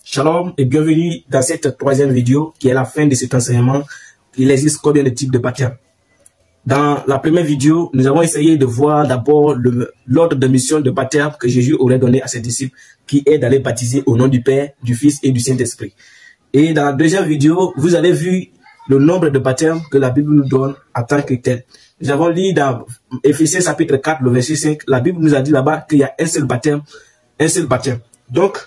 Shalom et bienvenue dans cette troisième vidéo qui est la fin de cet enseignement. Il existe combien de types de baptêmes? Dans la première vidéo, nous avons essayé de voir d'abord l'ordre de mission de baptême que Jésus aurait donné à ses disciples, qui est d'aller baptiser au nom du Père, du Fils et du Saint-Esprit. Et dans la deuxième vidéo, vous avez vu le nombre de baptêmes que la Bible nous donne en tant que tel. Nous avons lu dans Éphésiens chapitre 4, le verset 5, la Bible nous a dit là-bas qu'il y a un seul baptême. Donc,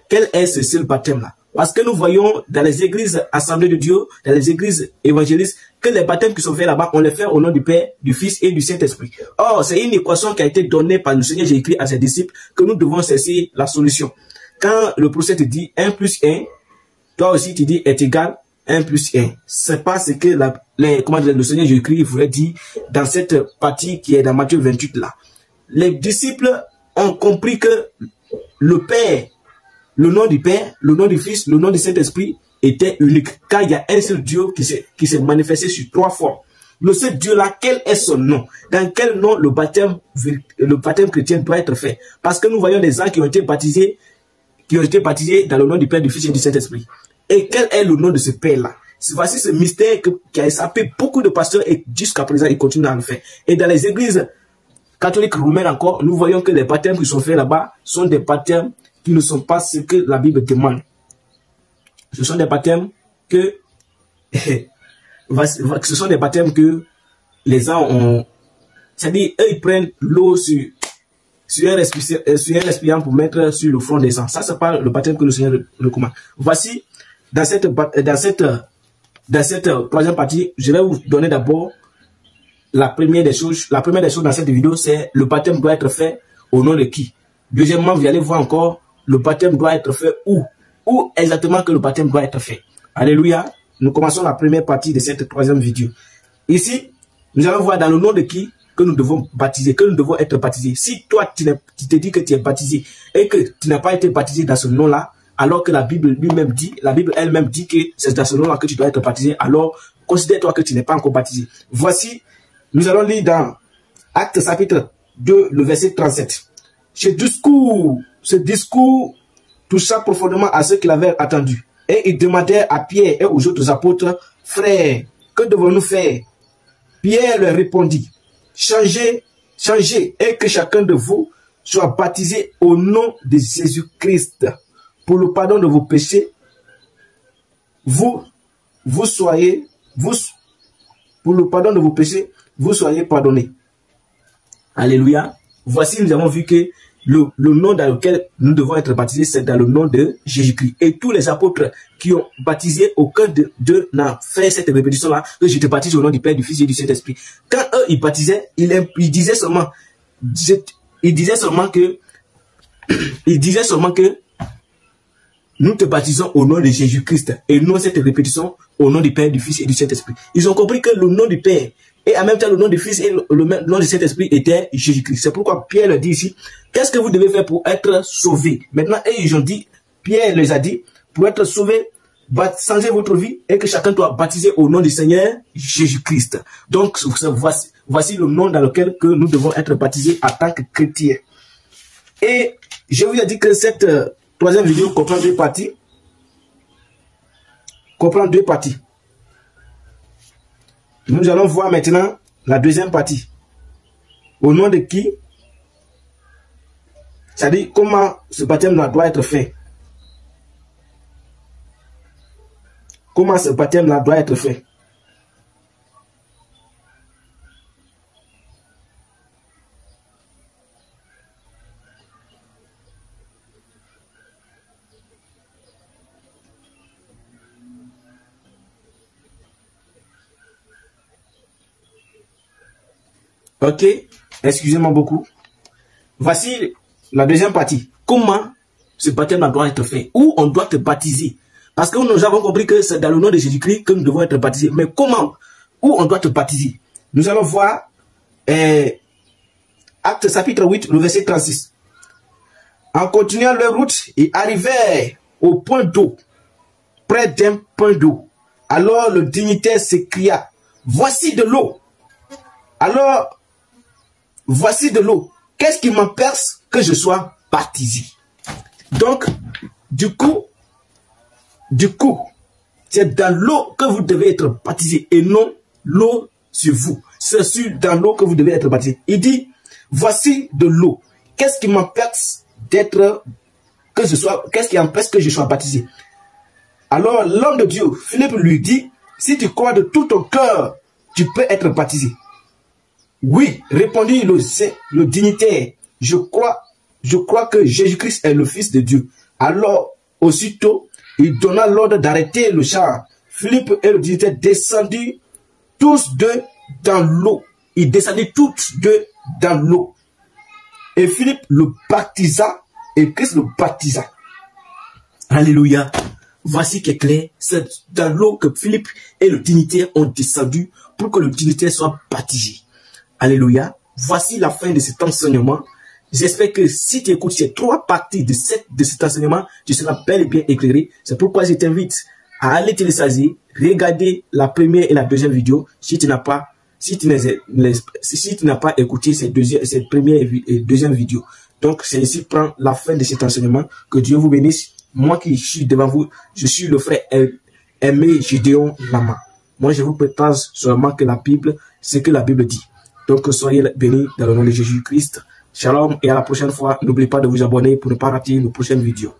quel est ce seul baptême-là? Parce que nous voyons dans les églises assemblées de Dieu, dans les églises évangélistes, que les baptêmes qui sont faits là-bas, on les fait au nom du Père, du Fils et du Saint-Esprit. Or, c'est une équation qui a été donnée par le Seigneur Jésus-Christ à ses disciples que nous devons chercher la solution. Quand le prophète te dit 1 plus 1, toi aussi tu dis est égal 1 plus 1. C'est pas ce que le Seigneur Jésus-Christ voulait dire dans cette partie qui est dans Matthieu 28 là. Les disciples ont compris que le Père, le nom du Père, le nom du Fils, le nom du Saint-Esprit était unique. Car il y a un seul Dieu qui s'est manifesté sur trois fois. Le seul Dieu-là, quel est son nom? Dans quel nom le baptême chrétien doit être fait? Parce que nous voyons des gens qui ont été baptisés dans le nom du Père, du Fils et du Saint-Esprit. Et quel est le nom de ce Père-là? Voici ce mystère qui a échappé beaucoup de pasteurs et jusqu'à présent, ils continuent à le faire. Et dans les églises catholiques roumaines encore, nous voyons que les baptêmes qui sont faits là-bas sont des baptêmes qui ne sont pas ce que la Bible demande. Ce sont des baptêmes que les gens ont. C'est-à-dire, eux, ils prennent l'eau sur un récipient pour mettre sur le front des gens. Ça, c'est pas le baptême que le Seigneur recommande. Voici, dans cette troisième partie, je vais vous donner d'abord la première des choses dans cette vidéo, c'est le baptême doit être fait au nom de qui? Deuxièmement, vous allez voir encore le baptême doit être fait où? Où exactement que le baptême doit être fait? Alléluia. Nous commençons la première partie de cette troisième vidéo. Ici, nous allons voir dans le nom de qui que nous devons baptiser, que nous devons être baptisés. Si toi, tu te dis que tu es baptisé et que tu n'as pas été baptisé dans ce nom-là, alors que la Bible elle-même dit que c'est dans ce nom-là que tu dois être baptisé, alors considère-toi que tu n'es pas encore baptisé. Voici, nous allons lire dans Actes chapitre 2, le verset 37. Ce discours toucha profondément à ceux qui l'avaient attendu. Et ils demandèrent à Pierre et aux autres apôtres, « Frères, que devons-nous faire ?» Pierre leur répondit, « Changez et que chacun de vous soit baptisé au nom de Jésus-Christ pour le pardon de vos péchés. Pour le pardon de vos péchés, vous soyez pardonnés. » Alléluia. Voici, nous avons vu que le nom dans lequel nous devons être baptisés, c'est dans le nom de Jésus-Christ. Et tous les apôtres qui ont baptisé, aucun d'eux n'a fait cette répétition-là, que je te baptise au nom du Père, du Fils et du Saint-Esprit. Quand eux, ils baptisaient, ils disaient seulement que nous te baptisons au nom de Jésus-Christ et non cette répétition au nom du Père, du Fils et du Saint-Esprit. Ils ont compris que le nom du Père et en même temps le nom du Fils et le nom du Saint-Esprit était Jésus-Christ. C'est pourquoi Pierre leur dit ici, qu'est-ce que vous devez faire pour être sauvés? Maintenant, ils ont dit, Pierre les a dit, pour être sauvés, changez votre vie et que chacun doit baptiser au nom du Seigneur Jésus-Christ. Donc, voici le nom dans lequel que nous devons être baptisés en tant que chrétiens. Et je vous ai dit que cette troisième vidéo comprend deux parties. Nous allons voir maintenant la deuxième partie. Au nom de qui? C'est-à-dire comment ce baptême doit être fait. Comment ce baptême doit être fait. Ok, excusez-moi beaucoup. Voici la deuxième partie. Comment ce baptême doit être fait? Où on doit te baptiser? Parce que nous avons compris que c'est dans le nom de Jésus-Christ que nous devons être baptisés. Mais comment? Où on doit te baptiser? Nous allons voir Actes chapitre 8, le verset 36. En continuant leur route, ils arrivèrent au point d'eau, près d'un point d'eau. Alors le dignitaire s'écria, « Voici de l'eau. » Alors, voici de l'eau. Qu'est-ce qui m'empêche que je sois baptisé? Donc, du coup, Du coup, c'est dans l'eau que vous devez être baptisé et non l'eau sur vous. C'est dans l'eau que vous devez être baptisé. Il dit, voici de l'eau. Qu'est-ce qui m'empêche d'être, qu'est-ce qui empêche que je sois baptisé? Alors l'homme de Dieu, Philippe lui dit, si tu crois de tout ton cœur, tu peux être baptisé. Oui, répondit le dignitaire, je crois que Jésus-Christ est le Fils de Dieu. Alors, aussitôt, il donna l'ordre d'arrêter le char. Philippe et le dignitaire descendirent tous deux dans l'eau. Ils descendaient tous deux dans l'eau. Et Philippe le baptisa et Christ le baptisa. Alléluia. Voici qui est clair, c'est dans l'eau que Philippe et le dignitaire ont descendu pour que le dignitaire soit baptisé. Alléluia. Voici la fin de cet enseignement. J'espère que si tu écoutes ces trois parties de cet enseignement, tu seras bel et bien éclairé. C'est pourquoi je t'invite à aller télécharger, regarder la première et la deuxième vidéo si tu n'as pas écouté cette première et deuxième vidéo. Donc, c'est ici prend la fin de cet enseignement. Que Dieu vous bénisse. Moi qui suis devant vous, je suis le frère Aimé Gideon Lama. Moi, je vous partage seulement que la Bible, ce que la Bible dit. Donc, soyez bénis dans le nom de Jésus-Christ. Shalom et à la prochaine fois. N'oubliez pas de vous abonner pour ne pas rater nos prochaines vidéos.